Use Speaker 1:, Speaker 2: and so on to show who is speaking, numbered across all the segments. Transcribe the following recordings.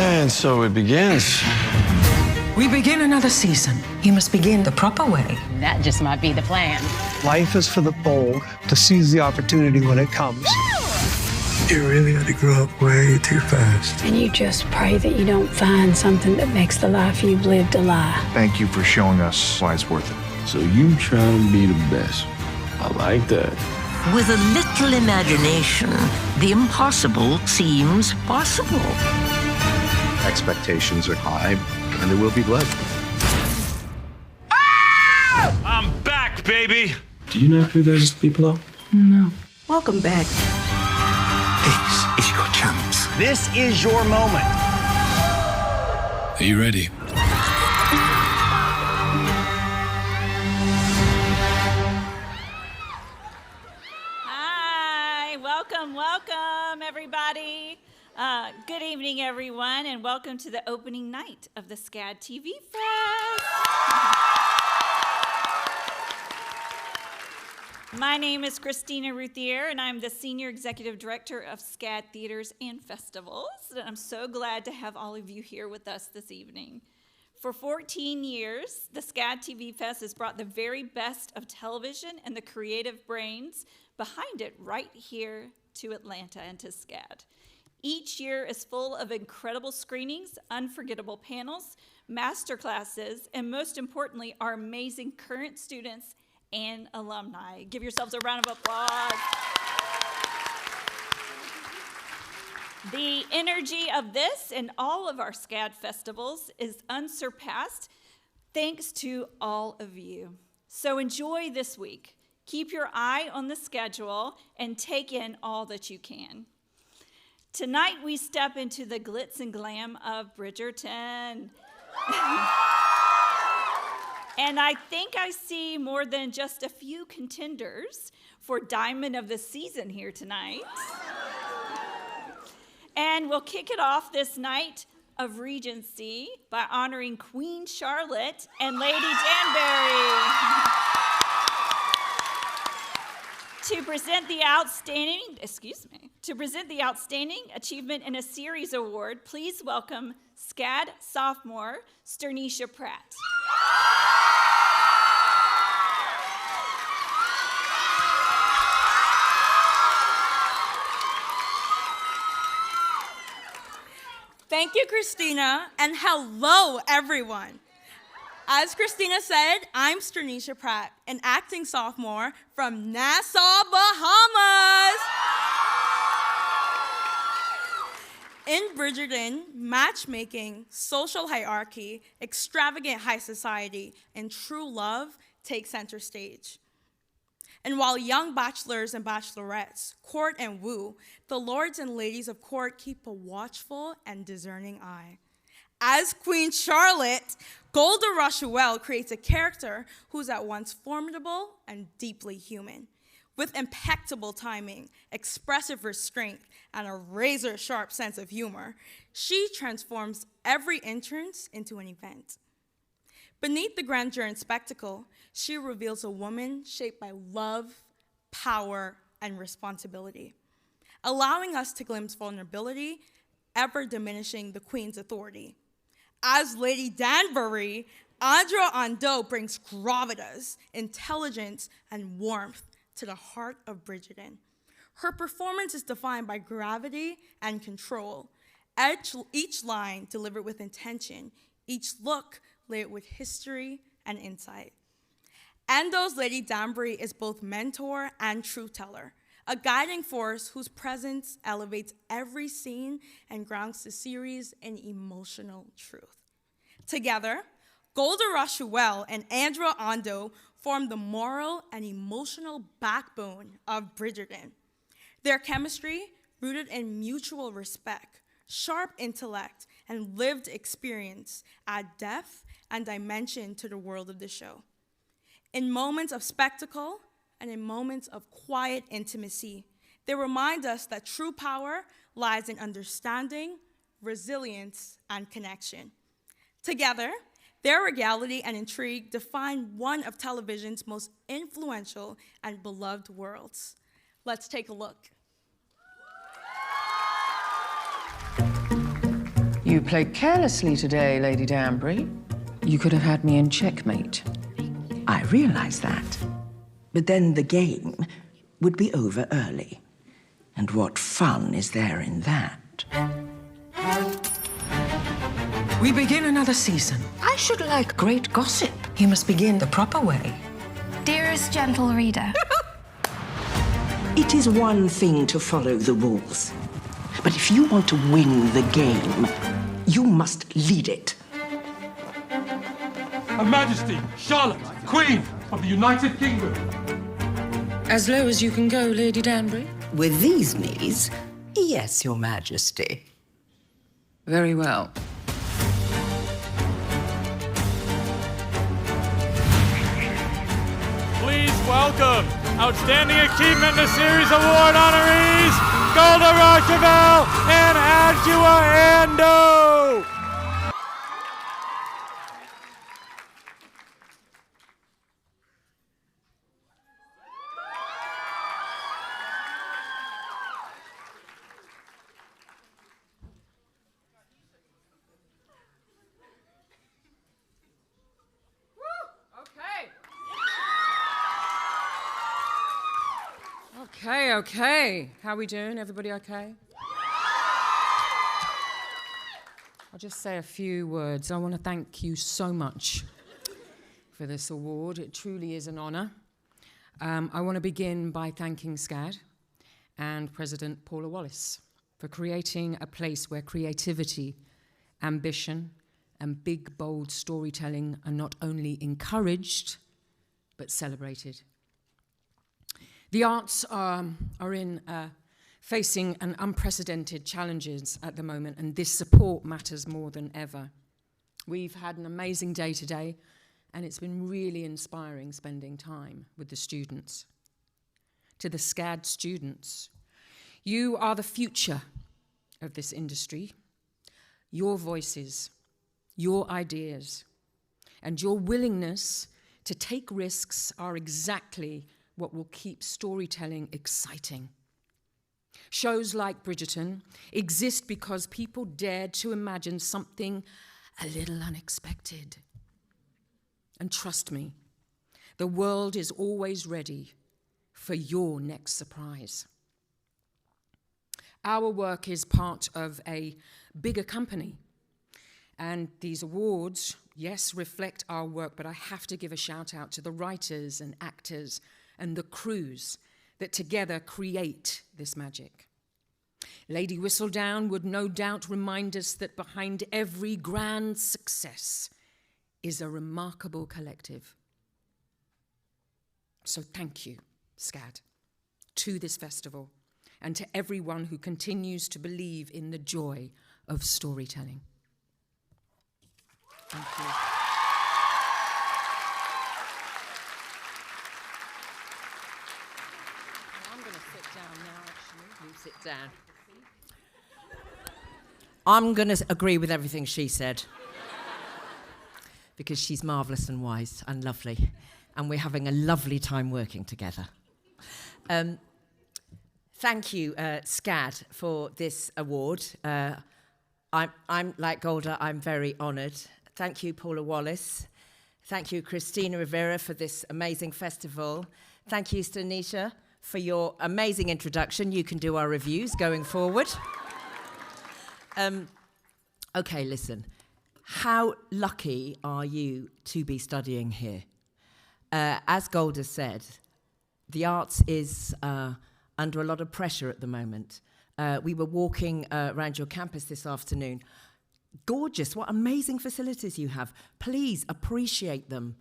Speaker 1: And so it begins.
Speaker 2: We begin another season. You must begin the proper way.
Speaker 3: That just might be the plan.
Speaker 4: Life is for the bold to seize the opportunity when it comes. You really had to grow up way too fast.
Speaker 5: And you just pray that you don't find something that makes the life you've lived a lie.
Speaker 6: Thank you for showing us why it's worth it.
Speaker 1: So you trying to be the best. I like that.
Speaker 7: With a little imagination, the impossible seems possible.
Speaker 6: Expectations are high, and there will be blood.
Speaker 1: I'm back, baby! Do you know who those people are?
Speaker 5: No.
Speaker 3: Welcome back.
Speaker 7: This is your chance.
Speaker 8: This is your moment.
Speaker 1: Are you ready?
Speaker 9: Hi, welcome, everybody. Good evening, everyone, and welcome to the opening night of the SCAD TVFest. My name is Christina Routhier, and I'm the Senior Executive Director of SCAD Theaters and Festivals, and I'm so glad to have all of you here with us this evening. For 14 years, the SCAD TV Fest has brought the very best of television and the creative brains behind it right here to Atlanta and to SCAD. Each year is full of incredible screenings, unforgettable panels, masterclasses, and most importantly, our amazing current students and alumni. Give yourselves a round of applause. The energy of this and all of our SCAD festivals is unsurpassed thanks to all of you. So enjoy this week. Keep your eye on the schedule and take in all that you can. Tonight we step into the glitz and glam of Bridgerton. And I think I see more than just a few contenders for Diamond of the Season here tonight. And we'll kick it off this night of Regency by honoring Queen Charlotte and Lady Danbury. To present the Outstanding Achievement in a Series Award, please welcome SCAD sophomore Sternisha Pratt.
Speaker 10: Thank you, Christina, and hello, everyone. As Christina said, I'm Sternisha Pratt, an acting sophomore from Nassau, Bahamas. In Bridgerton, matchmaking, social hierarchy, extravagant high society, and true love take center stage. And while young bachelors and bachelorettes court and woo, the lords and ladies of court keep a watchful and discerning eye. As Queen Charlotte, Golda Rosheuvel creates a character who's at once formidable and deeply human. With impeccable timing, expressive restraint, and a razor-sharp sense of humor, she transforms every entrance into an event. Beneath the grandeur and spectacle, she reveals a woman shaped by love, power, and responsibility, allowing us to glimpse vulnerability, ever diminishing the queen's authority. As Lady Danbury, Adjoa Andoh brings gravitas, intelligence, and warmth to the heart of Bridgerton. Her performance is defined by gravity and control, each line delivered with intention, each look layered with history and insight. Andoh's Lady Danbury is both mentor and truth teller, a guiding force whose presence elevates every scene and grounds the series in emotional truth. Together, Golda Rosheuvel and Adjoa Andoh form the moral and emotional backbone of Bridgerton. Their chemistry, rooted in mutual respect, sharp intellect, and lived experience, add depth and dimension to the world of the show. In moments of spectacle and in moments of quiet intimacy, they remind us that true power lies in understanding, resilience, and connection. Together, their regality and intrigue define one of television's most influential and beloved worlds. Let's take a look.
Speaker 2: You played carelessly today, Lady Danbury. You could have had me in checkmate.
Speaker 8: I realize that. But then the game would be over early. And what fun is there in that?
Speaker 2: We begin another season. I should like great gossip. You must begin the proper way.
Speaker 11: Dearest gentle reader.
Speaker 8: It is one thing to follow the rules. But if you want to win the game, you must lead it.
Speaker 1: Her Majesty, Charlotte, Queen of the United Kingdom.
Speaker 2: As low as you can go, Lady Danbury.
Speaker 8: With these knees, yes, Your Majesty.
Speaker 2: Very well.
Speaker 1: Please welcome Outstanding Achievement in the Series Award honorees, Golda Rosheuvel and Adjoa Andoh.
Speaker 2: Okay. How we doing? Everybody okay? I'll just say a few words. I want to thank you so much for this award. It truly is an honor. I want to begin by thanking SCAD and President Paula Wallace for creating a place where creativity, ambition, and big, bold storytelling are not only encouraged, but celebrated. The arts are facing an unprecedented challenges at the moment, and this support matters more than ever. We've had an amazing day today, and it's been really inspiring spending time with the students. To the SCAD students, you are the future of this industry. Your voices, your ideas, and your willingness to take risks are exactly what will keep storytelling exciting. Shows like Bridgerton exist because people dared to imagine something a little unexpected. And trust me, the world is always ready for your next surprise. Our work is part of a bigger company, and these awards, yes, reflect our work, but I have to give a shout out to the writers and actors and the crews that together create this magic. Lady Whistledown would no doubt remind us that behind every grand success is a remarkable collective. So thank you, SCAD, to this festival, and to everyone who continues to believe in the joy of storytelling. Thank you.
Speaker 12: Sit down. I'm going to agree with everything she said because she's marvellous and wise and lovely, and we're having a lovely time working together. Thank you, SCAD, for this award. I'm like Golda, I'm very honoured. Thank you, Paula Wallace. Thank you, Christina Rivera, for this amazing festival. Thank you, Stanisha, for your amazing introduction. You can do our reviews going forward. Okay, listen. How lucky are you to be studying here? As Golda said, the arts is under a lot of pressure at the moment. We were walking around your campus this afternoon. Gorgeous, what amazing facilities you have. Please appreciate them.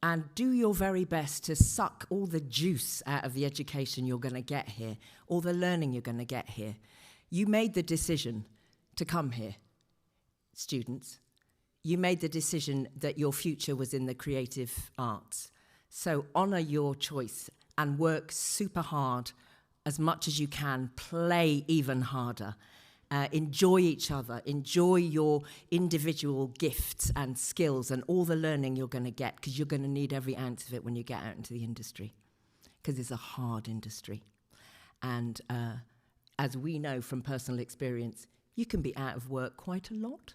Speaker 12: And do your very best to suck all the juice out of the education you're going to get here, all the learning you're going to get here. You made the decision to come here, students. You made the decision that your future was in the creative arts. So honour your choice and work super hard as much as you can. Play even harder. Enjoy each other, enjoy your individual gifts and skills and all the learning you're going to get, because you're going to need every ounce of it when you get out into the industry, because it's a hard industry. And as we know from personal experience, you can be out of work quite a lot.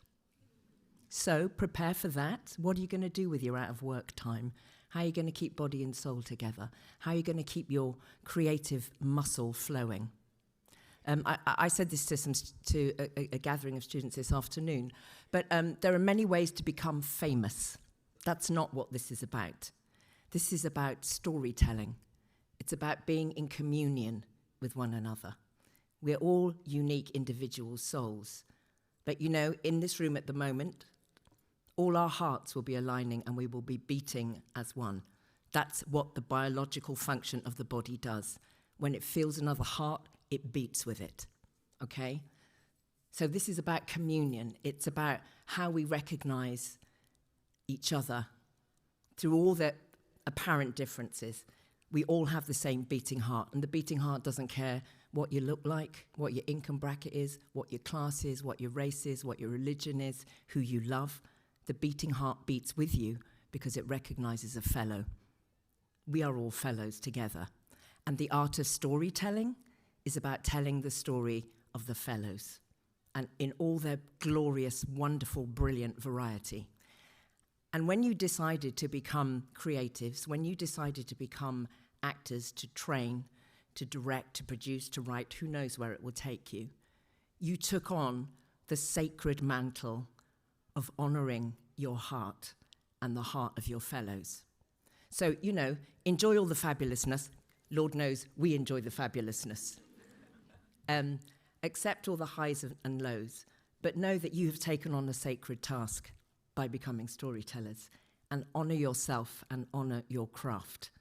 Speaker 12: So prepare for that. What are you going to do with your out-of-work time? How are you going to keep body and soul together? How are you going to keep your creative muscle flowing? I said this to a gathering of students this afternoon, but there are many ways to become famous. That's not what this is about. This is about storytelling. It's about being in communion with one another. We're all unique individual souls. But you know, in this room at the moment, all our hearts will be aligning and we will be beating as one. That's what the biological function of the body does. When it feels another heart, it beats with it, okay? So this is about communion. It's about how we recognize each other through all the apparent differences. We all have the same beating heart, and the beating heart doesn't care what you look like, what your income bracket is, what your class is, what your race is, what your religion is, who you love. The beating heart beats with you because it recognizes a fellow. We are all fellows together. And the art of storytelling is about telling the story of the fellows, and in all their glorious, wonderful, brilliant variety. And when you decided to become creatives, when you decided to become actors, to train, to direct, to produce, to write, who knows where it will take you, you took on the sacred mantle of honoring your heart and the heart of your fellows. So, you know, enjoy all the fabulousness. Lord knows we enjoy the fabulousness. Accept all the highs and lows, but know that you have taken on a sacred task by becoming storytellers, and honor yourself and honor your craft.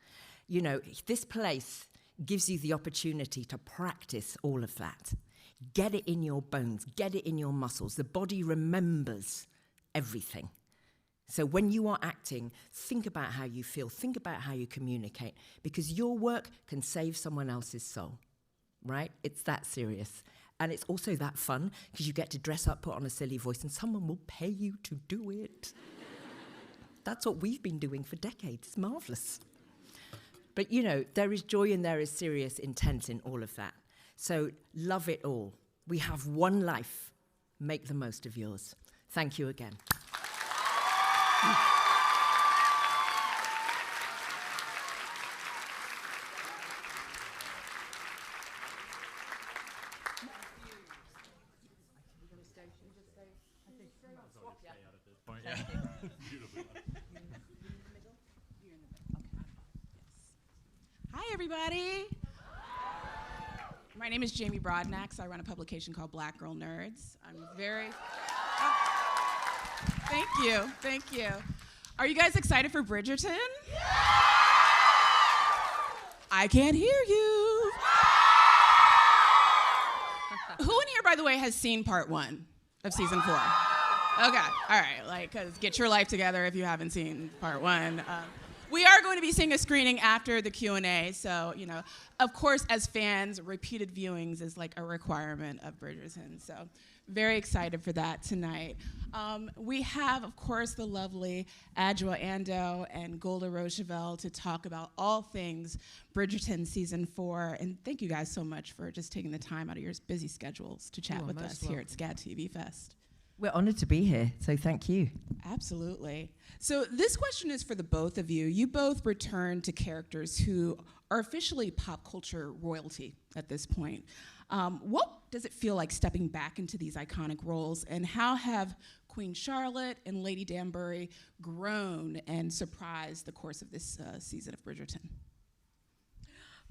Speaker 12: You know, this place gives you the opportunity to practice all of that. Get it in your bones, get it in your muscles. The body remembers everything. So when you are acting, think about how you feel, think about how you communicate, because your work can save someone else's soul, right? It's that serious. And it's also that fun, because you get to dress up, put on a silly voice, and someone will pay you to do it. That's what we've been doing for decades. It's marvelous. But, you know, there is joy and there is serious intent in all of that. So love it all. We have one life. Make the most of yours. Thank you again.
Speaker 13: Hi, everybody. My name is Jamie Broadnax. I run a publication called Black Girl Nerds. I'm very... Thank you. Are you guys excited for Bridgerton? I can't hear you. Who in here, by the way, has seen part 1 of season 4? Okay, all right, cause get your life together if you haven't seen part 1. We are going to be seeing a screening after the Q&A, so, you know, of course, as fans, repeated viewings is like a requirement of Bridgerton, so very excited for that tonight. We have, of course, the lovely Adjoa Andoh and Golda Rosheuvel to talk about all things Bridgerton Season 4, and thank you guys so much for just taking the time out of your busy schedules to chat with us here at SCAD TVFest.
Speaker 12: We're honored to be here, so thank you.
Speaker 13: Absolutely. So this question is for the both of you. You both return to characters who are officially pop culture royalty at this point. What does it feel like stepping back into these iconic roles, and how have Queen Charlotte and Lady Danbury grown and surprised the course of this season of Bridgerton?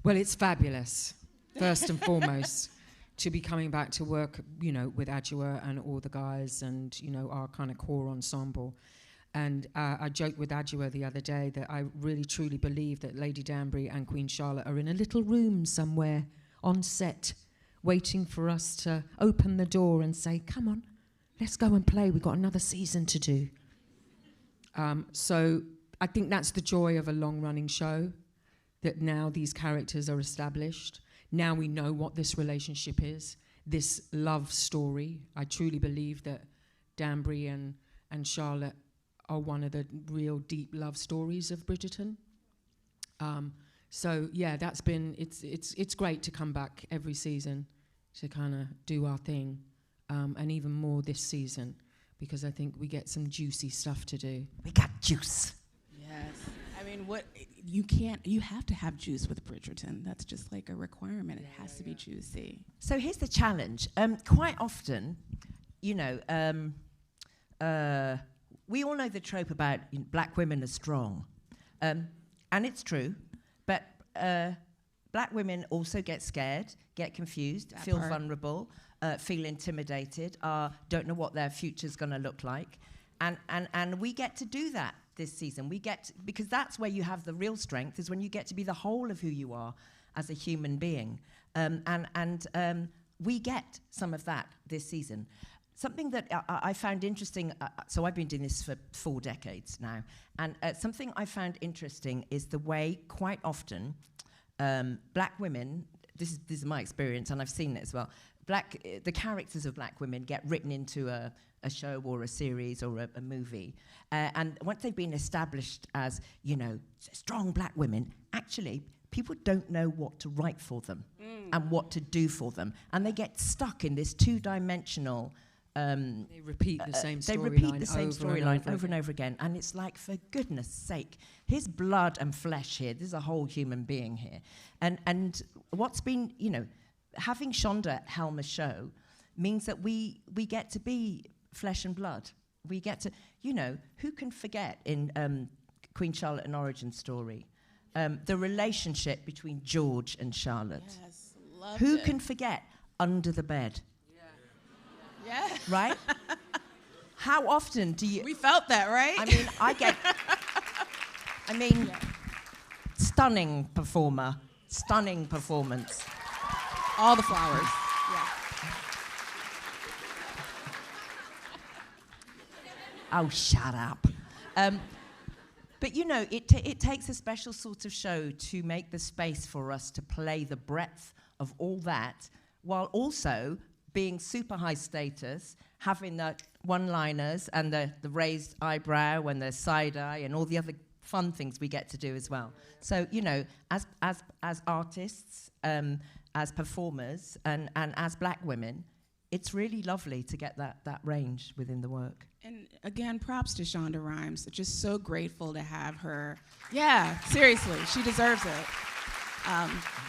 Speaker 2: Well, it's fabulous, first and foremost, to be coming back to work, you know, with Adjoa and all the guys and, you know, our kind of core ensemble. And I joked with Adjoa the other day that I really truly believe that Lady Danbury and Queen Charlotte are in a little room somewhere on set, waiting for us to open the door and say, come on, let's go and play. We've got another season to do. So I think that's the joy of a long-running show, that now these characters are established. Now we know what this relationship is, this love story. I truly believe that Danbury and Charlotte are one of the real deep love stories of Bridgerton. So yeah, that's been, it's great to come back every season to kind of do our thing, and even more this season, because I think we get some juicy stuff to do.
Speaker 12: We got juice.
Speaker 13: Yes. I mean, you have to have juice with Bridgerton. That's just like a requirement. It has to be juicy.
Speaker 12: So here's the challenge. Quite often, we all know the trope about black women are strong. And it's true, but black women also get scared, get confused, feel vulnerable, feel intimidated, don't know what their future's going to look like. And we get to do that this season. Because that's where you have the real strength, is when you get to be the whole of who you are as a human being. We get some of that this season. Something that I found interesting, so I've been doing this for 4 decades now, and something I found interesting is the way quite often black women, this is my experience and I've seen it as well, the characters of black women get written into a show or a series or a movie, and once they've been established as, strong black women, actually people don't know what to write for them and what to do for them, and they get stuck in this 2-dimensional.
Speaker 2: They repeat the same storyline.
Speaker 12: They repeat the same storyline over and over again, and it's like, for goodness sake, here's blood and flesh here. There's a whole human being here, and what's been, having Shonda helm a show means that we get to be flesh and blood. We get to, who can forget in Queen Charlotte and Origin Story, the relationship between George and Charlotte.
Speaker 13: Yes, loved
Speaker 12: Who
Speaker 13: it.
Speaker 12: can forget Under the Bed?
Speaker 13: Yeah.
Speaker 12: Right? How often do you...
Speaker 13: We felt that, right?
Speaker 12: I mean, stunning performer, stunning performance.
Speaker 13: All the flowers. Yeah.
Speaker 12: Oh, shut up. But, it takes a special sort of show to make the space for us to play the breadth of all that, while also being super high status, having the one-liners and the raised eyebrow and the side eye and all the other fun things we get to do as well. So, as artists, as performers, and as black women, it's really lovely to get that range within the work.
Speaker 13: And again, props to Shonda Rhimes. Just so grateful to have her. Yeah, seriously, she deserves it.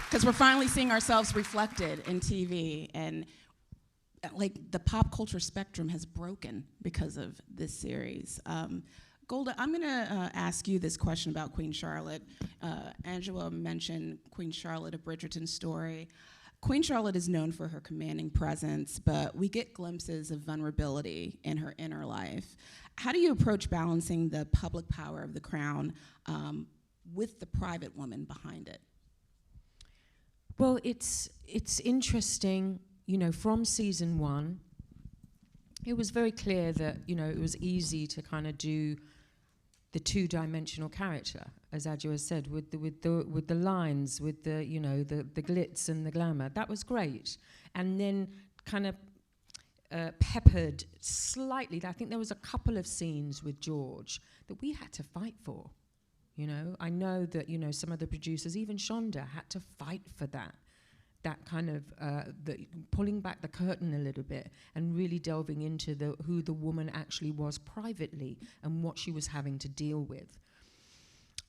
Speaker 13: Because we're finally seeing ourselves reflected in TV, and the pop culture spectrum has broken because of this series. Golda, I'm going to ask you this question about Queen Charlotte. Angela mentioned Queen Charlotte, a Bridgerton story. Queen Charlotte is known for her commanding presence, but we get glimpses of vulnerability in her inner life. How do you approach balancing the public power of the crown with the private woman behind it?
Speaker 2: Well, it's interesting. From season 1, it was very clear that, it was easy to kind of do the 2-dimensional character, as Adjoa said, with the lines, with the glitz and the glamour. That was great. And then kind of peppered slightly. I think there was a couple of scenes with George that we had to fight for. I know that, some of the producers, even Shonda, had to fight for that kind of pulling back the curtain a little bit and really delving into who the woman actually was privately and what she was having to deal with.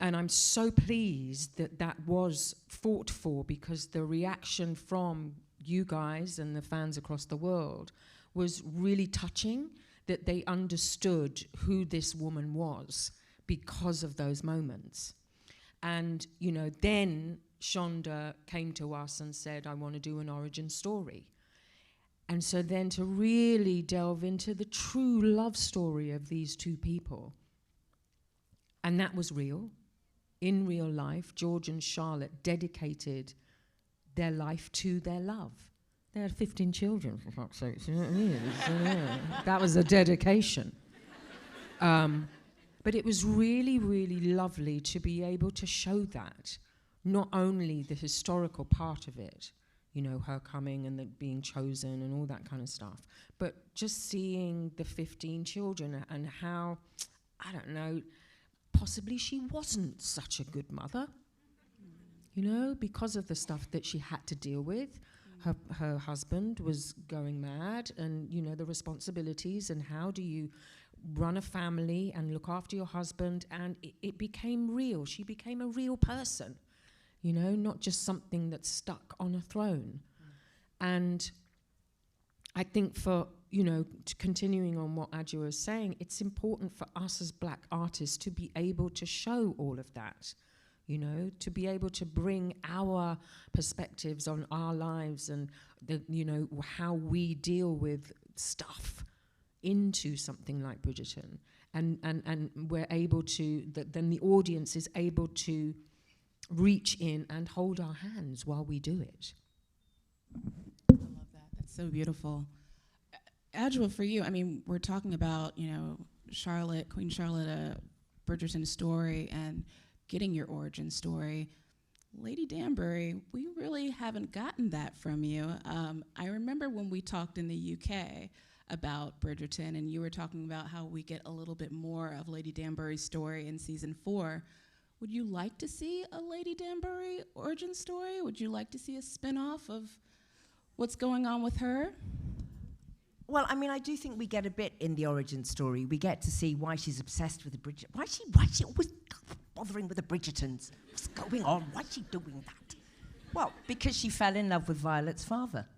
Speaker 2: And I'm so pleased that was fought for, because the reaction from you guys and the fans across the world was really touching, that they understood who this woman was because of those moments. And, then Shonda came to us and said, I want to do an origin story. And so then to really delve into the true love story of these two people. And that was real. In real life, George and Charlotte dedicated their life to their love. They had 15 children, for fuck's sake. You know what I mean? That was a dedication. But it was really, really lovely to be able to show that. Not only the historical part of it, her coming and being chosen and all that kind of stuff, but just seeing the 15 children and how, I don't know, possibly she wasn't such a good mother, because of the stuff that she had to deal with. her husband was going mad, and you know the responsibilities and how do you run a family and look after your husband, and it became real. She became a real person, you know, not just something that's stuck on a throne. And I think for, you know, continuing on what Adjoa is saying, it's important for us as black artists to be able to show all of that, you know, to be able to bring our perspectives on our lives and, you know, how we deal with stuff into something like Bridgerton. And we're able to, then the audience is able to reach in and hold our hands while we do it.
Speaker 13: I love that. That's so beautiful. Adjoa, for you, I mean, we're talking about, you know, Charlotte, Queen Charlotte, a Bridgerton story, and getting your origin story. Lady Danbury, we really haven't gotten that from you. I remember when we talked in the UK about Bridgerton, and you were talking about how we get a little bit more of Lady Danbury's story in season 4. Would you like to see a Lady Danbury origin story? Would you like to see a spin-off of what's going on with her?
Speaker 12: Well, I mean, I do think we get a bit in the origin story. We get to see why she's obsessed with the Bridgerton. Why is she always bothering with the Bridgertons? What's going on? Why is she doing that? Well, because she fell in love with Violet's father.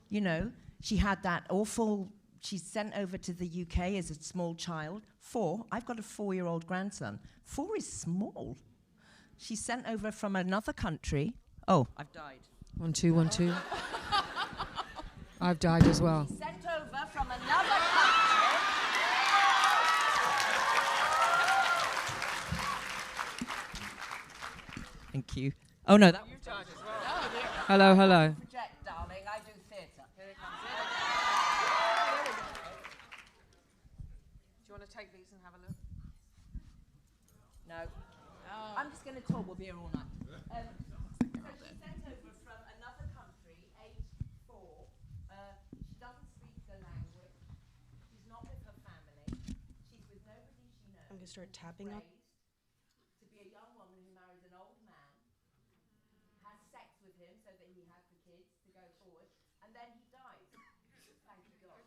Speaker 12: You know, she had that awful... She's sent over to the UK as a small child. 4. I've got a 4-year-old grandson. 4 is small. She's sent over from another country. Oh, I've died.
Speaker 2: 1, 2, 1, 2. I've died as well.
Speaker 12: She's sent over from another country. Thank you. Oh no, that was died as well.
Speaker 2: Oh, dear. Hello, hello.
Speaker 12: Project, darling. I do theatre. Here it comes.
Speaker 2: Do you want to take these and have a look?
Speaker 12: No. Oh. I'm just going to talk. We'll be here all night. So she's sent over from another country, age 4. She doesn't speak the language. She's not with her family. She's with nobody she knows.
Speaker 10: I'm going to start tapping up.
Speaker 12: To be a young woman who marries an old man, has sex with him so that he has the kids to go forward, and then he dies. Thank you, God.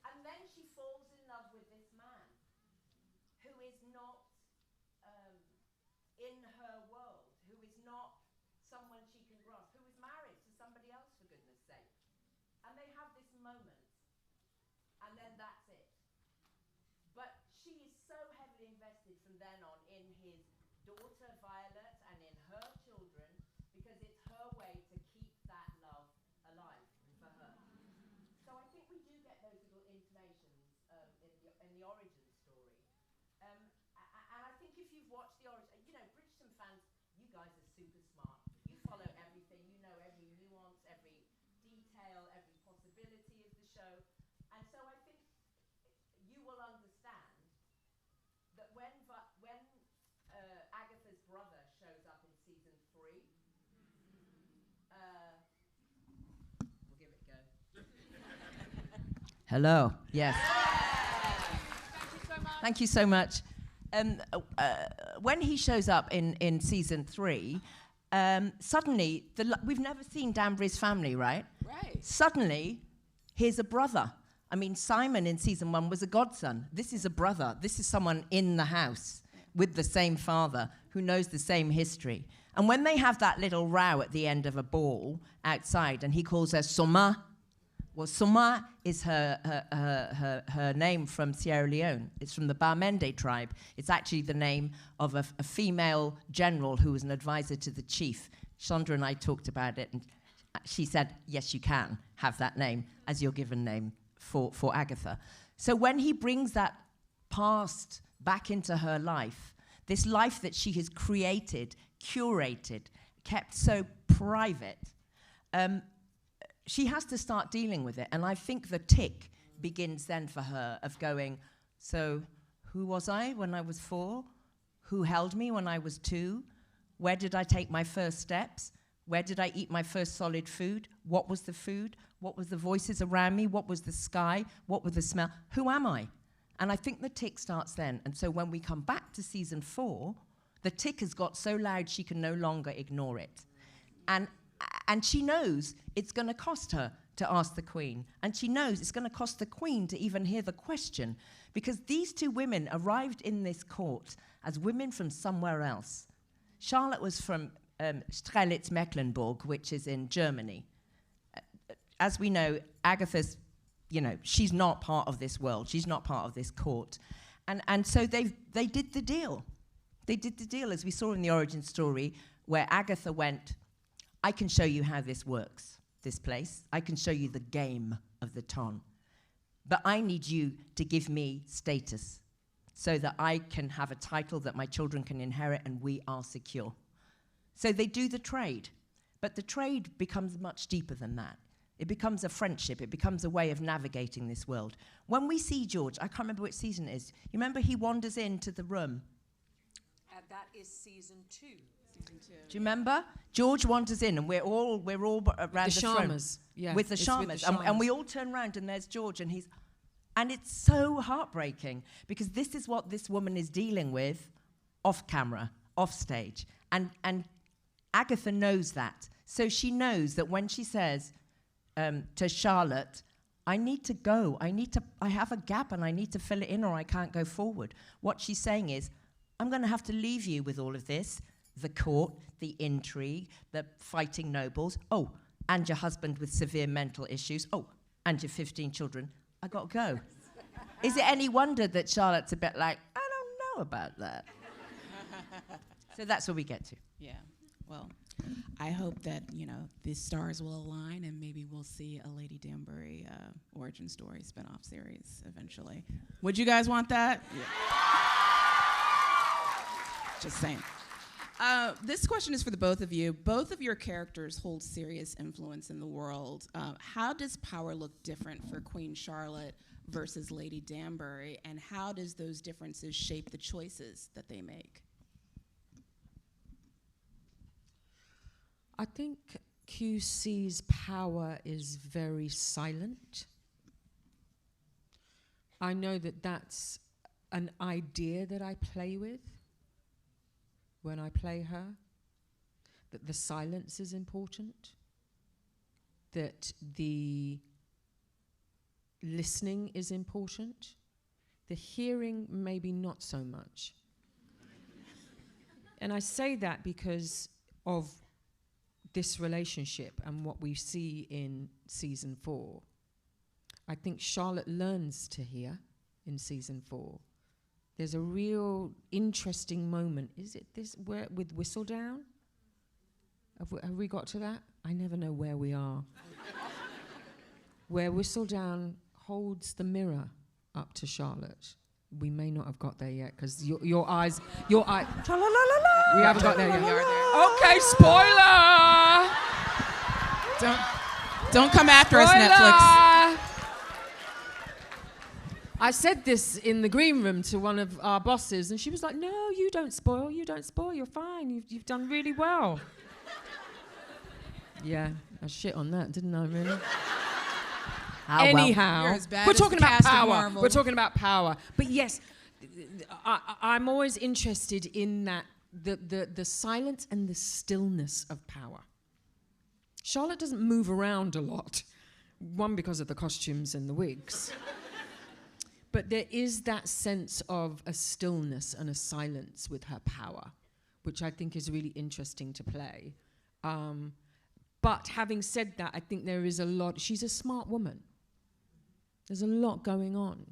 Speaker 12: And then she falls in love with this man, who is not in her world, who is not someone she can grasp, who is married to somebody else, for goodness sake. And they have this moment, and then that's it. But she is so heavily invested from then on in his daughter Violet and in her children, because it's her way to keep that love alive for her. So I think we do get those little intimations in the origin story. And I think if you've watched the origin, you know, Bridgerton fans, you guys are super smart. You follow everything, you know every nuance, every detail, every possibility of the show. And so I think you will understand that when Agatha's brother shows up in season 3, we'll give it a go. Hello. Yes. Thank you so much. When he shows up in season 3, suddenly, we've never seen Danbury's family, right?
Speaker 13: Right.
Speaker 12: Suddenly, here's a brother. I mean, Simon in season 1 was a godson. This is a brother. This is someone in the house with the same father who knows the same history. And when they have that little row at the end of a ball outside, and he calls her Soma, well, Soma is her name from Sierra Leone. It's from the Bamende tribe. It's actually the name of a female general who was an advisor to the chief. Chandra and I talked about it, and she said, yes, you can have that name as your given name for Agatha. So when he brings that past back into her life, this life that she has created, curated, kept so private, she has to start dealing with it. And I think the tick begins then for her of going, so who was I when I was 4? Who held me when I was 2? Where did I take my first steps? Where did I eat my first solid food? What was the food? What was the voices around me? What was the sky? What was the smell? Who am I? And I think the tick starts then. And so when we come back to season 4, the tick has got so loud she can no longer ignore it. And she knows it's going to cost her to ask the Queen. And she knows it's going to cost the Queen to even hear the question. Because these two women arrived in this court as women from somewhere else. Charlotte was from Strelitz, Mecklenburg, which is in Germany. As we know, Agatha's, she's not part of this world. She's not part of this court. And so they did the deal. They did the deal, as we saw in the origin story, where Agatha went, I can show you how this works, this place. I can show you the game of the ton. But I need you to give me status so that I can have a title that my children can inherit and we are secure. So they do the trade. But the trade becomes much deeper than that. It becomes a friendship. It becomes a way of navigating this world. When we see George, I can't remember which season it is. You remember he wanders into the room?
Speaker 2: That is season 2.
Speaker 12: Do you remember? George wanders in, and we're all around the throne.
Speaker 2: Yeah,
Speaker 12: with the Sharmas. And we all turn around, and there's George, and it's so heartbreaking, because this is what this woman is dealing with off camera, off stage. And Agatha knows that. So she knows that when she says to Charlotte, I need to go, I have a gap and I need to fill it in or I can't go forward. What she's saying is, I'm going to have to leave you with all of this, the court, the intrigue, the fighting nobles, and your husband with severe mental issues, and your 15 children. I got to go. Is it any wonder that Charlotte's a bit like, I don't know about that? So that's where we get to.
Speaker 13: Yeah, well, I hope that, the stars will align and maybe we'll see a Lady Danbury origin story spin-off series eventually. Would you guys want that? Yeah. Just saying. This question is for the both of you. Both of your characters hold serious influence in the world. How does power look different for Queen Charlotte versus Lady Danbury, and how does those differences shape the choices that they make?
Speaker 2: I think QC's power is very silent. I know that that's an idea that I play with when I play her, that the silence is important, that the listening is important, the hearing maybe not so much. And I say that because of this relationship and what we see in season 4. I think Charlotte learns to hear in season 4. There's a real interesting moment. Is it this where with Whistledown? Have we got to that? I never know where we are. Where Whistledown holds the mirror up to Charlotte. We may not have got there yet because your eyes. We haven't got there yet. Okay, spoiler.
Speaker 13: Don't come after us, Netflix.
Speaker 2: I said this in the green room to one of our bosses, and she was like, "No, you don't spoil. You don't spoil. You're fine. You've done really well." Yeah, I shit on that, didn't I? Really. Anyhow, we're talking about power. We're talking about power. But yes, I'm always interested in that the silence and the stillness of power. Charlotte doesn't move around a lot. One, because of the costumes and the wigs. But there is that sense of a stillness and a silence with her power, which I think is really interesting to play. But having said that, I think there is a lot. She's a smart woman. There's a lot going on,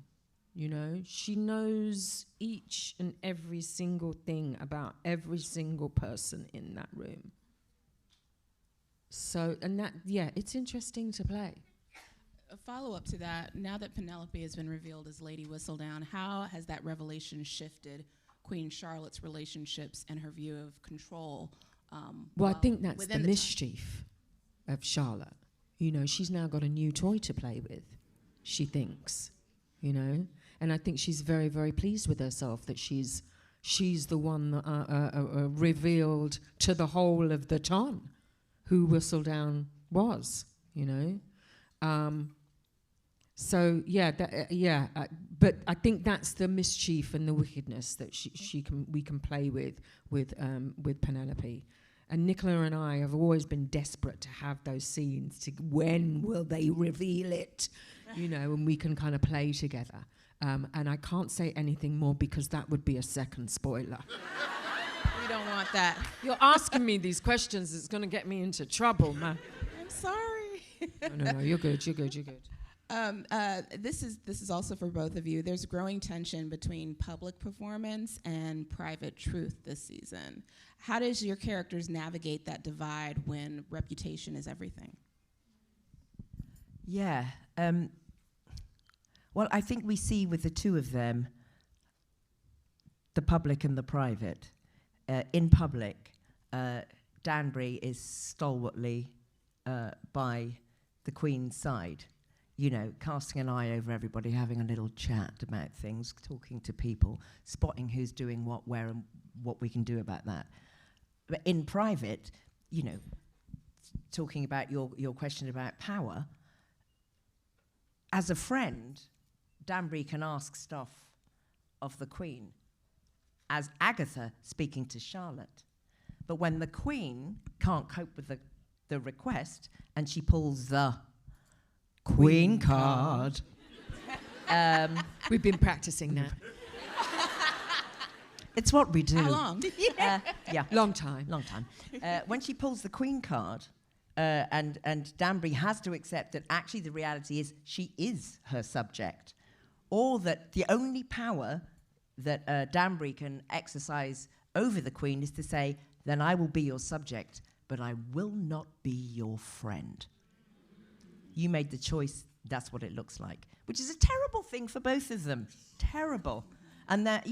Speaker 2: you know. She knows each and every single thing about every single person in that room. So, and that, yeah, it's interesting to play.
Speaker 13: A follow-up to that, now that Penelope has been revealed as Lady Whistledown, how has that revelation shifted Queen Charlotte's relationships and her view of control?
Speaker 2: Well, I think that's the mischief of Charlotte. You know, she's now got a new toy to play with, she thinks, you know. And I think she's very, very pleased with herself that she's the one that revealed to the whole of the ton who Whistledown was, you know. So but I think that's the mischief and the wickedness that we can play with Penelope. And Nicola and I have always been desperate to have those scenes. When will they reveal it? And we can kind of play together. And I can't say anything more because that would be a second spoiler.
Speaker 13: We don't want that.
Speaker 2: You're asking me these questions. It's going to get me into trouble, man.
Speaker 13: I'm sorry.
Speaker 2: No, you're good.
Speaker 13: This is also for both of you. There's growing tension between public performance and private truth this season. How does your characters navigate that divide when reputation is everything?
Speaker 12: Yeah. Well, I think we see with the two of them, the public and the private. In public, Danbury is stalwartly by the Queen's side, casting an eye over everybody, having a little chat about things, talking to people, spotting who's doing what, where, and what we can do about that. But in private, talking about your question about power, as a friend, Danbury can ask stuff of the Queen, as Agatha speaking to Charlotte. But when the Queen can't cope with the request, and she pulls the Queen card.
Speaker 2: We've been practicing that.
Speaker 12: It's what we do.
Speaker 13: How long?
Speaker 2: Long time.
Speaker 12: When she pulls the Queen card, and Danbury has to accept that actually the reality is she is her subject, or that the only power that Danbury can exercise over the Queen is to say, then I will be your subject, but I will not be your friend. You made the choice, that's what it looks like, which is a terrible thing for both of them. Terrible. And that,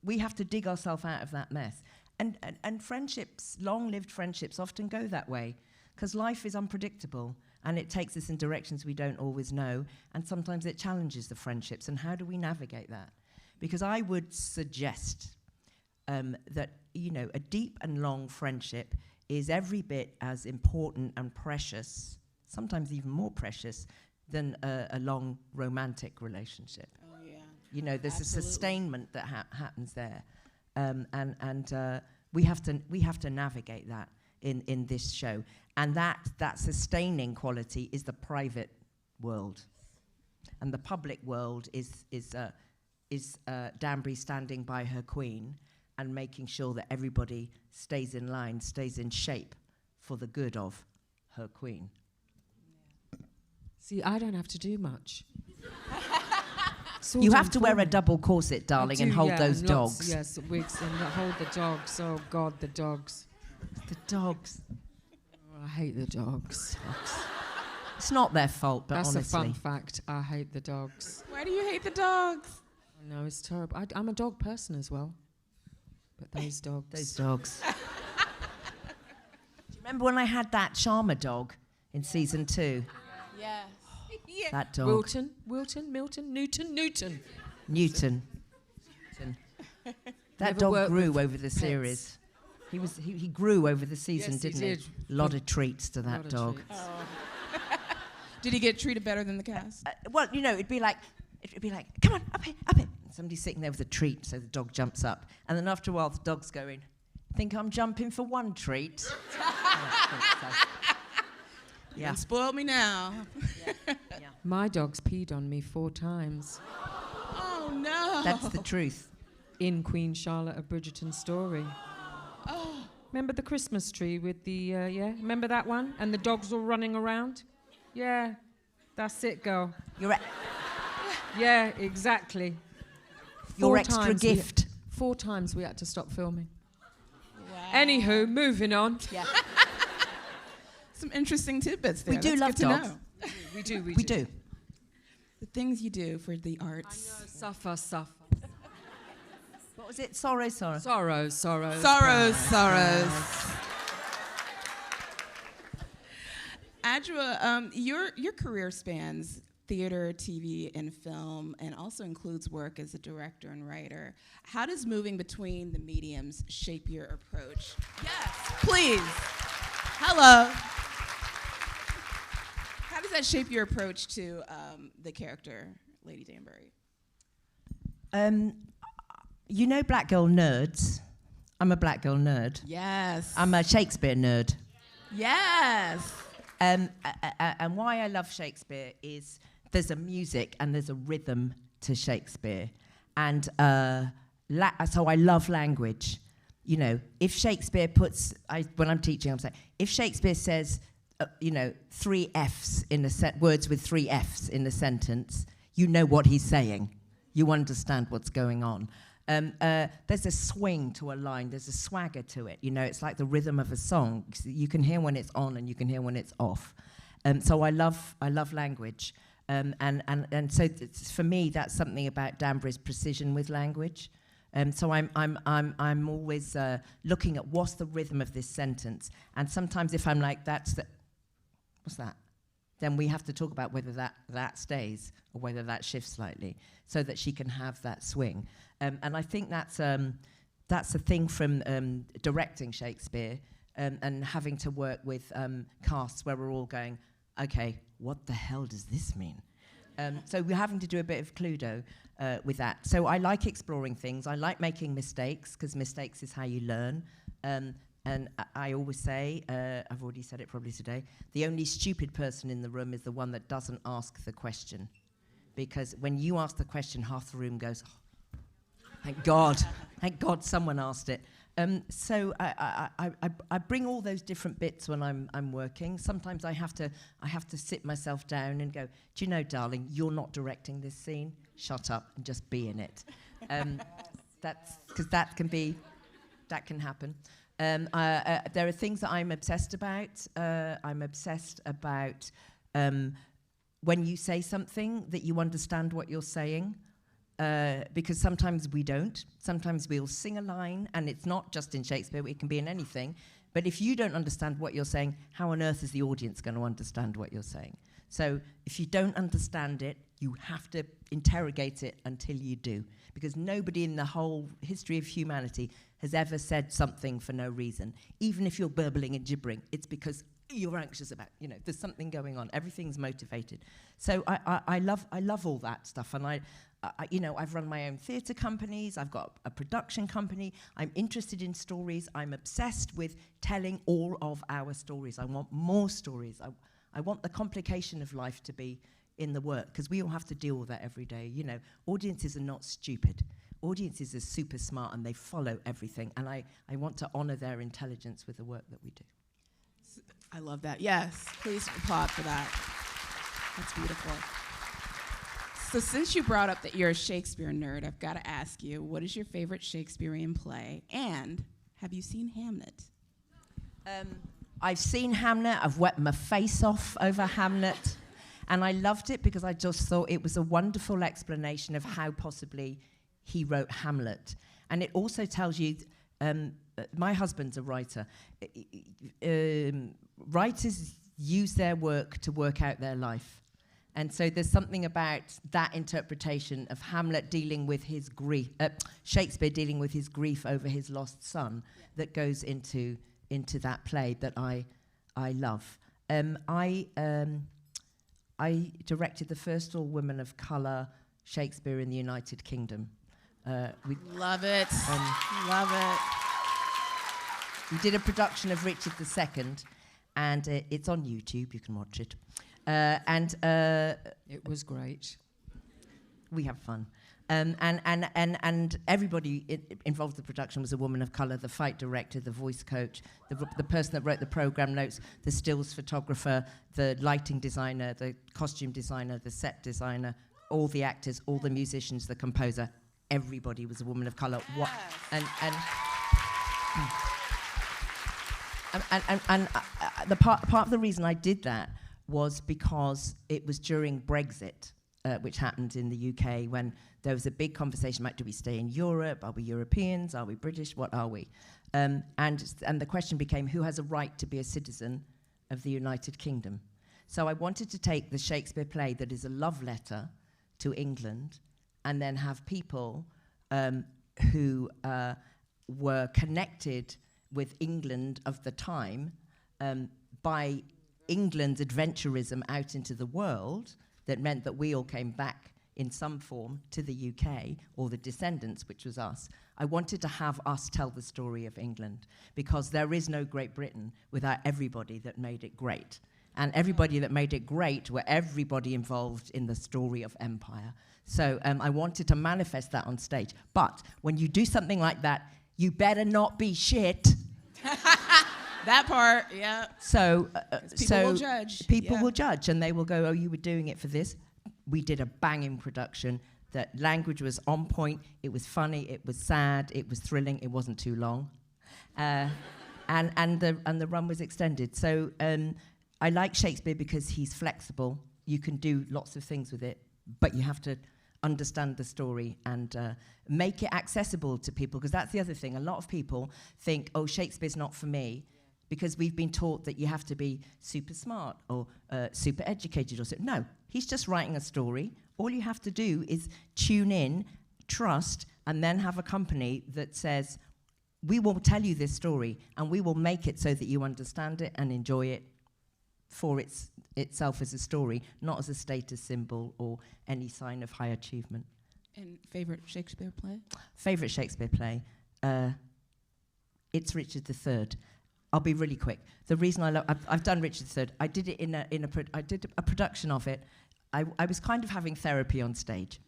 Speaker 12: we have to dig ourselves out of that mess. And friendships, long-lived friendships, often go that way, because life is unpredictable, and it takes us in directions we don't always know, and sometimes it challenges the friendships, and how do we navigate that? Because I would suggest that, a deep and long friendship is every bit as important and precious, sometimes even more precious, than a long romantic relationship.
Speaker 13: Oh, yeah.
Speaker 12: There's
Speaker 13: Absolutely.
Speaker 12: a sustainment that happens there. We have to navigate that in this show. And that sustaining quality is the private world. And the public world is Danbury standing by her Queen and making sure that everybody stays in line, stays in shape for the good of her Queen.
Speaker 2: See, I don't have to do much.
Speaker 12: You have to wear a double corset, darling, and hold those dogs.
Speaker 2: Yes, wigs and hold the dogs. Oh, God, the dogs.
Speaker 12: The dogs.
Speaker 2: Oh, I hate the dogs.
Speaker 12: It's not their fault, but
Speaker 2: that's
Speaker 12: honestly.
Speaker 2: a fun fact. I hate the dogs.
Speaker 13: Why do you hate the dogs?
Speaker 2: No, it's terrible. I'm a dog person as well. But those dogs.
Speaker 12: Those dogs. Do you remember when I had that Charmer dog in season 2?
Speaker 13: Yes.
Speaker 12: That dog.
Speaker 2: Wilton, Milton, Newton.
Speaker 12: That dog grew over the series. He grew over the season,
Speaker 2: yes,
Speaker 12: didn't
Speaker 2: he? Did.
Speaker 12: A lot of treats to that dog.
Speaker 13: Oh. Did he get treated better than the cast?
Speaker 12: Well, it'd be like, come on, up here. And somebody's sitting there with a treat, so the dog jumps up. And then after a while, the dog's going, think I'm jumping for one treat?
Speaker 13: Yeah. Spoiled me now.
Speaker 2: Yeah. My dog's peed on me 4 times.
Speaker 13: Oh, no.
Speaker 12: That's the truth.
Speaker 2: In Queen Charlotte of Bridgerton story.
Speaker 13: Oh.
Speaker 2: Remember the Christmas tree with the, Remember that one? And the dogs all running around? Yeah. That's it, girl. Yeah, exactly.
Speaker 12: Your extra gift.
Speaker 2: 4 times we had to stop filming.
Speaker 13: Wow.
Speaker 2: Anywho, moving on.
Speaker 12: Yeah.
Speaker 13: Some interesting tidbits there.
Speaker 12: We do love dogs.
Speaker 2: We do.
Speaker 13: The things you do for the arts.
Speaker 2: I know, suffer.
Speaker 12: What was it? Sorrows.
Speaker 2: Sorrows.
Speaker 13: Adjoa, your career spans theater, TV, and film, and also includes work as a director and writer. How does moving between the mediums shape your approach? Yes, please. Hello. How does does that shape your approach to the character, Lady Danbury?
Speaker 12: You know Black Girl Nerds? I'm a Black Girl nerd.
Speaker 13: Yes.
Speaker 12: I'm a Shakespeare nerd.
Speaker 13: Yes.
Speaker 12: And why I love Shakespeare is there's a music and there's a rhythm to Shakespeare. And so I love language. You know, if Shakespeare puts, when I'm teaching, I'm saying, if Shakespeare says, 3 Fs in words with 3 Fs in a sentence, you know what he's saying. You understand what's going on. There's a swing to a line. There's a swagger to it. You know, it's like the rhythm of a song. You can hear when it's on and you can hear when it's off. So I love language. And so for me, that's something about Danbury's precision with language. So I'm always looking at what's the rhythm of this sentence. And sometimes if I'm like, what's that? Then we have to talk about whether that stays or whether that shifts slightly, so that she can have that swing. And I think that's a thing from directing Shakespeare and having to work with casts where we're all going, okay, what the hell does this mean? So we're having to do a bit of Cluedo with that. So I like exploring things. I like making mistakes, because mistakes is how you learn. And I always say, I've already said it probably today, the only stupid person in the room is the one that doesn't ask the question. Because when you ask the question, half the room goes, oh, thank God someone asked it. So I bring all those different bits when I'm working. Sometimes I have to sit myself down and go, do you know, darling, you're not directing this scene. Shut up and just be in it. That's because that can happen. There are things that I'm obsessed about. I'm obsessed about when you say something that you understand what you're saying. Because sometimes we don't. Sometimes we'll sing a line, and it's not just in Shakespeare, it can be in anything. But if you don't understand what you're saying, how on earth is the audience going to understand what you're saying? So if you don't understand it, you have to interrogate it until you do. Because nobody in the whole history of humanity has ever said something for no reason. Even if you're burbling and gibbering, it's because you're anxious about, there's something going on. Everything's motivated. So I love all that stuff. And I've run my own theatre companies. I've got a production company. I'm interested in stories. I'm obsessed with telling all of our stories. I want more stories. I want the complication of life to be in the work, because we all have to deal with that every day. Audiences are not stupid. Audiences are super smart, and they follow everything. And I want to honor their intelligence with the work that we do.
Speaker 13: I love that. Yes, please applaud for that. That's beautiful. So since you brought up that you're a Shakespeare nerd, I've got to ask you, what is your favorite Shakespearean play? And have you seen Hamlet?
Speaker 12: I've seen Hamlet. I've wept my face off over Hamlet. And I loved it because I just thought it was a wonderful explanation of how possibly he wrote Hamlet. And it also tells you, my husband's a writer. Writers use their work to work out their life. And so there's something about that interpretation of Hamlet dealing with his grief, Shakespeare dealing with his grief over his lost son, that goes into that play that I love. I directed the first all-women of colour Shakespeare in the United Kingdom.
Speaker 13: Love it. Love it.
Speaker 12: We did a production of Richard II, and it's on YouTube. You can watch it.
Speaker 2: It was great.
Speaker 12: We have fun. And everybody involved in the production was a woman of colour: the fight director, the voice coach, the person that wrote the program notes, the stills photographer, the lighting designer, the costume designer, the set designer, all the actors, all the musicians, the composer. Everybody was a woman of colour. And the part of the reason I did that was because it was during Brexit, which happened in the UK, when there was a big conversation about, do we stay in Europe? Are we Europeans? Are we British? What are we? And the question became, who has a right to be a citizen of the United Kingdom? So I wanted to take the Shakespeare play that is a love letter to England, and then have people who were connected with England of the time by England's adventurism out into the world that meant that we all came back in some form to the UK, or the descendants, which was us. I wanted to have us tell the story of England, because there is no Great Britain without everybody that made it great. And everybody that made it great were everybody involved in the story of empire. So I wanted to manifest that on stage. But when you do something like that, you better not be shit.
Speaker 13: That part, yeah.
Speaker 12: So
Speaker 13: people will judge.
Speaker 12: People will judge, and they will go, oh, you were doing it for this. We did a banging production. The language was on point. It was funny. It was sad. It was thrilling. It wasn't too long. And the run was extended. So I like Shakespeare because he's flexible. You can do lots of things with it, but you have to understand the story and make it accessible to people, because that's the other thing. A lot of people think, oh, Shakespeare's not for me, because we've been taught that you have to be super smart or super educated or so. No, he's just writing a story. All you have to do is tune in, trust, and then have a company that says, we will tell you this story, and we will make it so that you understand it and enjoy it for itself as a story, not as a status symbol or any sign of high achievement.
Speaker 13: And favorite Shakespeare play?
Speaker 12: Favorite Shakespeare play? It's Richard III. I'll be really quick. The reason I've done Richard III. I did it I did a production of it. I was kind of having therapy on stage.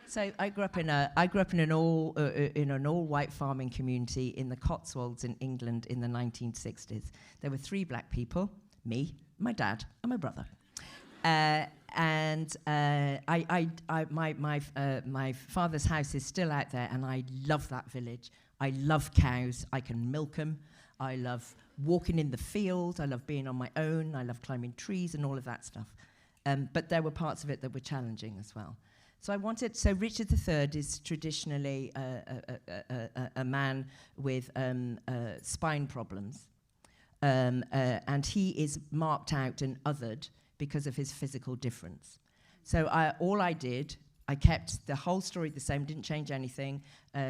Speaker 12: So I grew up in an all-white farming community in the Cotswolds in England in the 1960s. There were 3 black people: me, my dad, and my brother. My father's house is still out there, and I love that village. I love cows. I can milk them. I love walking in the field. I love being on my own. I love climbing trees and all of that stuff. But there were parts of it that were challenging as well. So Richard III is traditionally a man with spine problems. And he is marked out and othered because of his physical difference. So I kept the whole story the same, didn't change anything,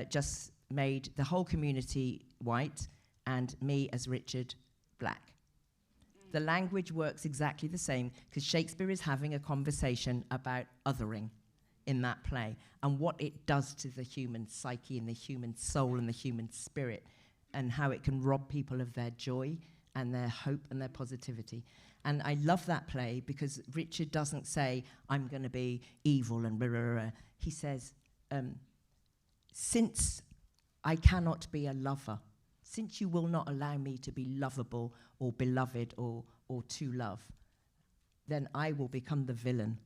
Speaker 12: just made the whole community white and me as Richard black. The language works exactly the same, because Shakespeare is having a conversation about othering in that play and what it does to the human psyche and the human soul and the human spirit, and how it can rob people of their joy and their hope and their positivity. And I love that play because Richard doesn't say, I'm going to be evil and blah, blah, blah. He says, since I cannot be a lover, since you will not allow me to be lovable or beloved or to love, then I will become the villain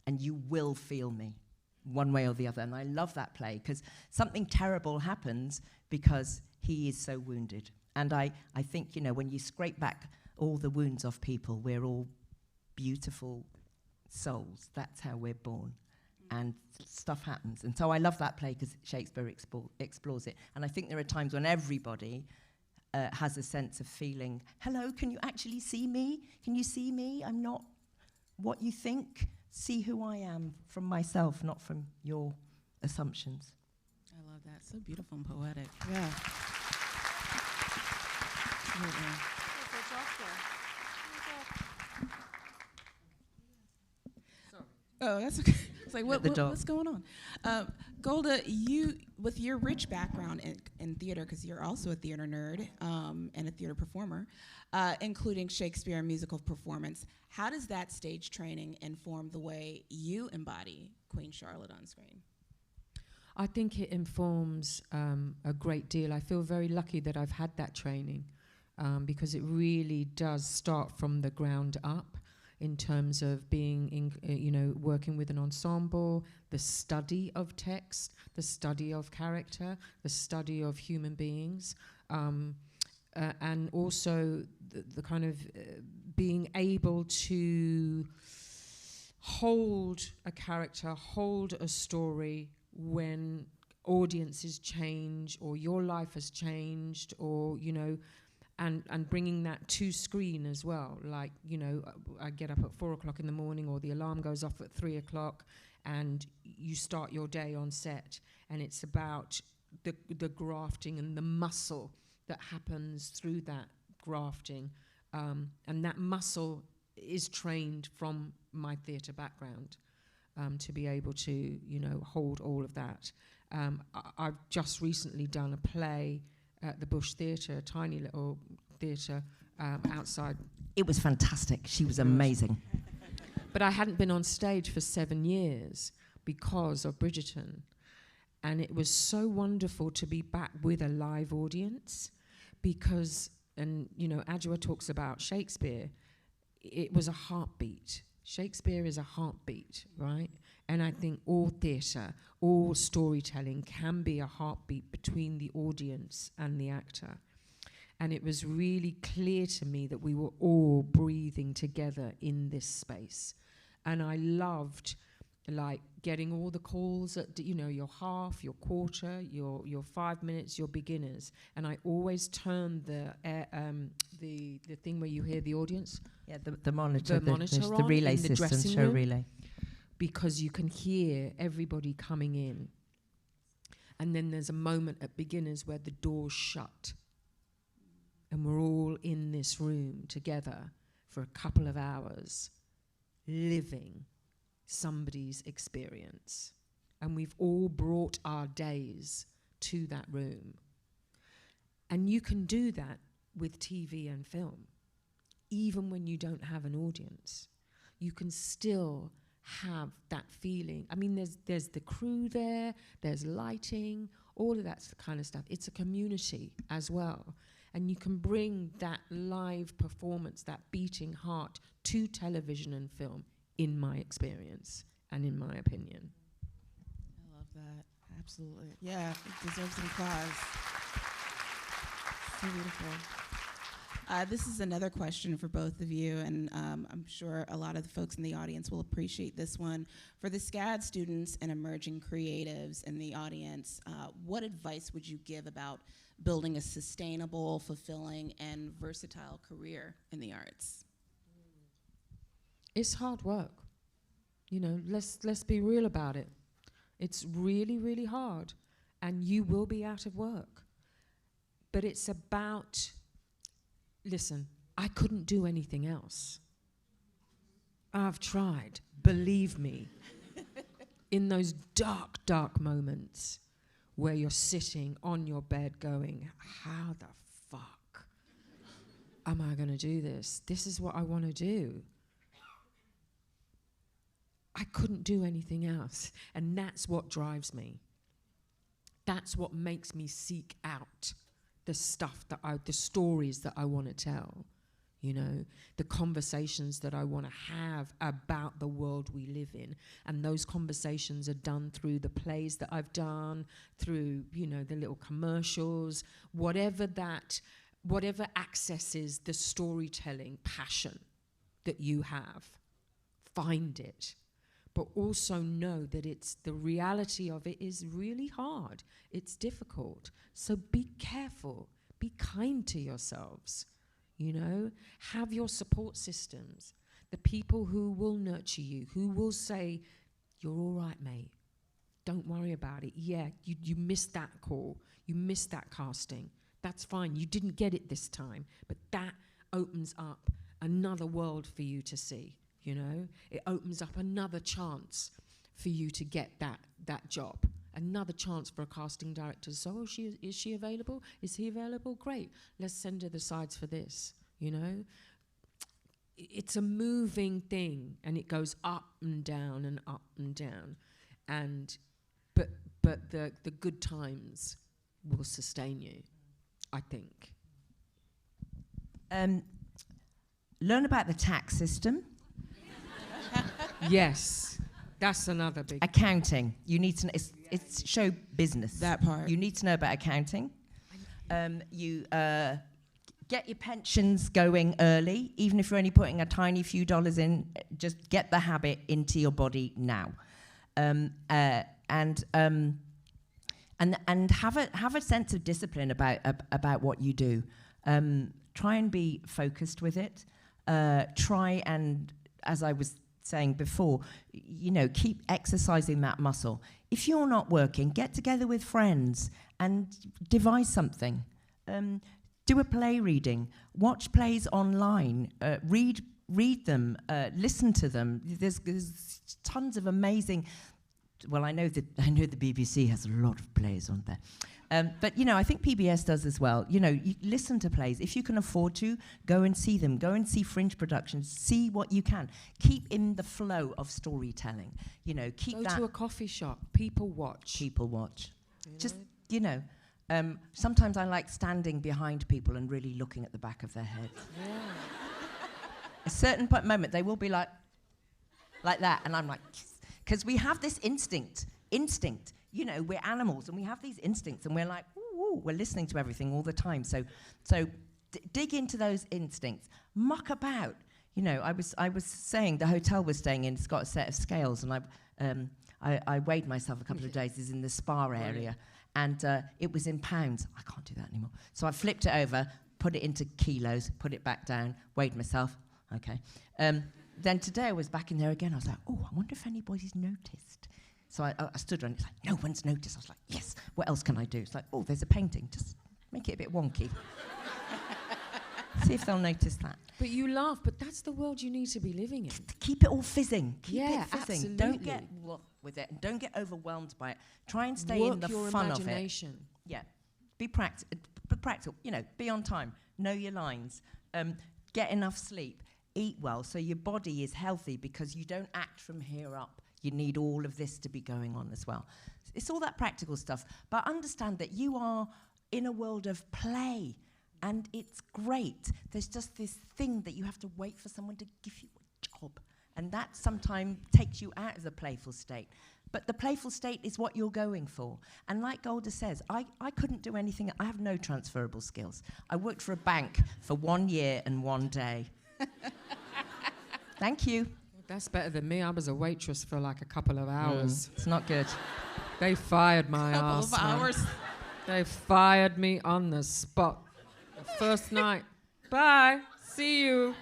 Speaker 12: and you will feel me one way or the other. And I love that play because something terrible happens because he is so wounded. And I think, when you scrape back all the wounds off people, we're all beautiful souls. That's how we're born. And stuff happens. And so I love that play because Shakespeare explores it. And I think there are times when everybody has a sense of feeling, hello, can you actually see me? Can you see me? I'm not what you think. See who I am from myself, not from your assumptions.
Speaker 13: I love that. So beautiful and poetic. Yeah. Oh, that's okay. It's like, what's going on? Golda, you, with your rich background in theater, because you're also a theater nerd and a theater performer, including Shakespeare and musical performance, how does that stage training inform the way you embody Queen Charlotte on screen?
Speaker 2: I think it informs a great deal. I feel very lucky that I've had that training because it really does start from the ground up. In terms of being, working with an ensemble, the study of text, the study of character, the study of human beings, and also the kind of being able to hold a character, hold a story when audiences change or your life has changed or, and bringing that to screen as well. Like, I get up at 4 o'clock in the morning or the alarm goes off at 3 o'clock and you start your day on set. And it's about the grafting and the muscle that happens through that grafting And that muscle is trained from my theatre background to be able to, you know, hold all of that. I've just recently done a play at the Bush Theatre, a tiny little theatre outside.
Speaker 12: It was fantastic. She was amazing.
Speaker 2: But I hadn't been on stage for 7 years because of Bridgerton. And it was so wonderful to be back with a live audience because, and you know, Adjoa talks about Shakespeare. It was a heartbeat. Shakespeare is a heartbeat, right? And I think all theatre, all storytelling can be a heartbeat between the audience and the actor. And it was really clear to me that we were all breathing together in this space. And I loved like getting all the calls at, you know, your half, your quarter, your 5 minutes, your beginners. And I always turned the thing where you hear the audience.
Speaker 12: Yeah, the monitor,
Speaker 2: the
Speaker 12: relay
Speaker 2: in the
Speaker 12: system, show
Speaker 2: room,
Speaker 12: relay.
Speaker 2: because you can hear everybody coming in. And then there's a moment at beginners where the doors shut. And we're all in this room together for a couple of hours, living somebody's experience. And we've all brought our days to that room. And you can do that with TV and film. Even when you don't have an audience, you can still have that feeling. I mean, there's the crew there, there's lighting, all of that kind of stuff. It's a community as well. And you can bring that live performance, that beating heart to television and film, in my experience and in my opinion.
Speaker 13: I love that. Absolutely. Yeah, it deserves an applause. So beautiful. This is another question for both of you, and I'm sure a lot of the folks in the audience will appreciate this one. For the SCAD students and emerging creatives in the audience, what advice would you give about building a sustainable, fulfilling, and versatile career in the arts?
Speaker 2: It's hard work. You know, let's be real about it. It's really, really hard, and you will be out of work. But it's about, listen, I couldn't do anything else. I've tried, believe me. In those dark, dark moments where you're sitting on your bed going, how the fuck am I going to do this? This is what I want to do. I couldn't do anything else. And that's what drives me. That's what makes me seek out the stuff the stories that I want to tell, you know, the conversations that I want to have about the world we live in. And those conversations are done through the plays that I've done, through, you know, the little commercials, whatever accesses the storytelling passion that you have, find it. But also know that the reality of it is really hard. It's difficult. So be careful. Be kind to yourselves. You know, have your support systems. The people who will nurture you, who will say, you're all right, mate. Don't worry about it. Yeah, you missed that call. You missed that casting. That's fine. You didn't get it this time. But that opens up another world for you to see. You know, it opens up another chance for you to get that job. Another chance for a casting director. So, is she available? Is he available? Great. Let's send her the sides for this. You know, it's a moving thing, and it goes up and down and up and down. And but the good times will sustain you, I think.
Speaker 12: Learn about the tax system.
Speaker 2: Yes, that's another big...
Speaker 12: Accounting. You need to know, it's show business.
Speaker 13: That part.
Speaker 12: You need to know about accounting. You get your pensions going early, even if you're only putting a tiny few dollars in, just get the habit into your body now. And have a sense of discipline about what you do. Try and be focused with it. Try and, as I was saying before, you know, keep exercising that muscle. If you're not working, get together with friends and devise something. Do a play reading. Watch plays online. Read them. Listen to them. There's tons of amazing. Well, I know the BBC has a lot of plays on there. But, I think PBS does as well. You listen to plays. If you can afford to, go and see them. Go and see fringe productions. See what you can. Keep in the flow of storytelling. Keep
Speaker 2: Go
Speaker 12: that.
Speaker 2: to a coffee shop. People watch.
Speaker 12: People watch. Just, sometimes I like standing behind people and really looking at the back of their heads.
Speaker 2: Yeah.
Speaker 12: A certain moment, they will be like that. And I'm like, because we have this instinct. We're animals, and we have these instincts, and we're like, ooh, we're listening to everything all the time. So dig into those instincts. Muck about. I was saying the hotel we're staying in has got a set of scales, and I weighed myself a couple of days. Is in the spa area, and it was in pounds. I can't do that anymore. So I flipped it over, put it into kilos, put it back down, weighed myself. Okay. Then today I was back in there again. I was like, oh, I wonder if anybody's noticed. So I stood around. It's like, no one's noticed. I was like, yes, what else can I do? It's like, oh, there's a painting. Just make it a bit wonky. See if they'll notice that.
Speaker 2: But you laugh, but that's the world you need to be living in.
Speaker 12: Keep it all fizzing. Keep
Speaker 2: Yeah,
Speaker 12: it fizzing.
Speaker 2: absolutely.
Speaker 12: Don't get with it. And don't get overwhelmed by it. Try and stay
Speaker 2: Work
Speaker 12: in the
Speaker 2: your
Speaker 12: fun
Speaker 2: imagination.
Speaker 12: of it. Yeah. Be practical. Be on time. Know your lines. Get enough sleep. Eat well so your body is healthy, because you don't act from here up. You need all of this to be going on as well. It's all that practical stuff. But understand that you are in a world of play, and it's great. There's just this thing that you have to wait for someone to give you a job. And that sometimes takes you out of the playful state. But the playful state is what you're going for. And like Golda says, I couldn't do anything. I have no transferable skills. I worked for a bank for 1 year and 1 day. Thank you.
Speaker 2: That's better than me. I was a waitress for like a couple of hours.
Speaker 12: It's not good.
Speaker 2: They fired my ass.
Speaker 13: Couple of hours.
Speaker 2: They fired me on the spot. The first night. Bye. See you.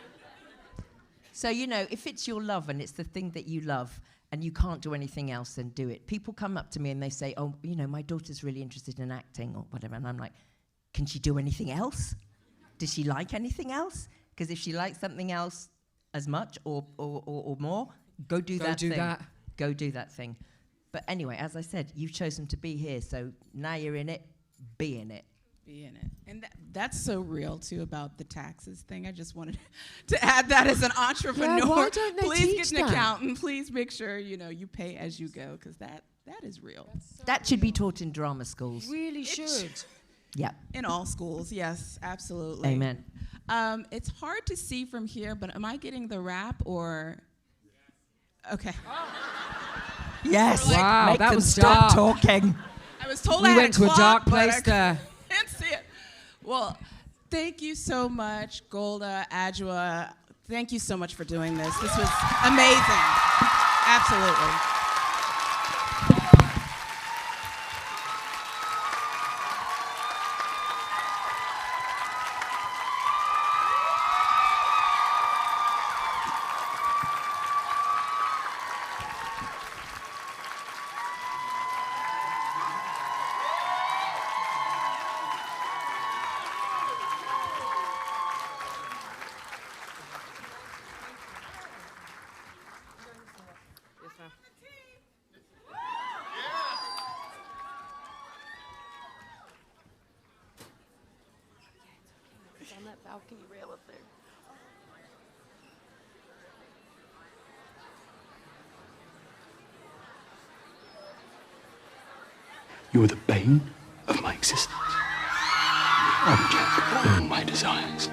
Speaker 12: So, if it's your love and it's the thing that you love and you can't do anything else, then do it. People come up to me and they say, oh, my daughter's really interested in acting or whatever. And I'm like, can she do anything else? Does she like anything else? Because if she likes something else as much or more, go do that thing. Go do that thing. But anyway, as I said, you've chosen to be here, so now you're in it, be in it.
Speaker 13: Be in it. And that's so real, too, about the taxes thing. I just wanted to add that as an entrepreneur.
Speaker 2: Yeah, why don't they
Speaker 13: please
Speaker 2: teach
Speaker 13: get an
Speaker 2: that?
Speaker 13: accountant. Please make sure, you pay as you go, because that is real.
Speaker 12: That should be taught in drama schools.
Speaker 2: Really should.
Speaker 12: Yeah.
Speaker 13: In all schools, yes, absolutely.
Speaker 12: Amen.
Speaker 13: It's hard to see from here, but am I getting the rap or? Okay.
Speaker 12: Yes.
Speaker 2: Wow,
Speaker 12: Make
Speaker 2: that
Speaker 12: them
Speaker 2: was
Speaker 12: stop
Speaker 2: dark.
Speaker 12: talking.
Speaker 13: I was told
Speaker 2: We
Speaker 13: I had
Speaker 2: went to a
Speaker 13: clock,
Speaker 2: dark
Speaker 13: but
Speaker 2: place there.
Speaker 13: I can't see it. Well, thank you so much, Golda, Adjoa. Thank you so much for doing this. This was amazing. Absolutely.
Speaker 11: On that balcony rail up there.
Speaker 4: You are the bane of my existence. Object of all my desires.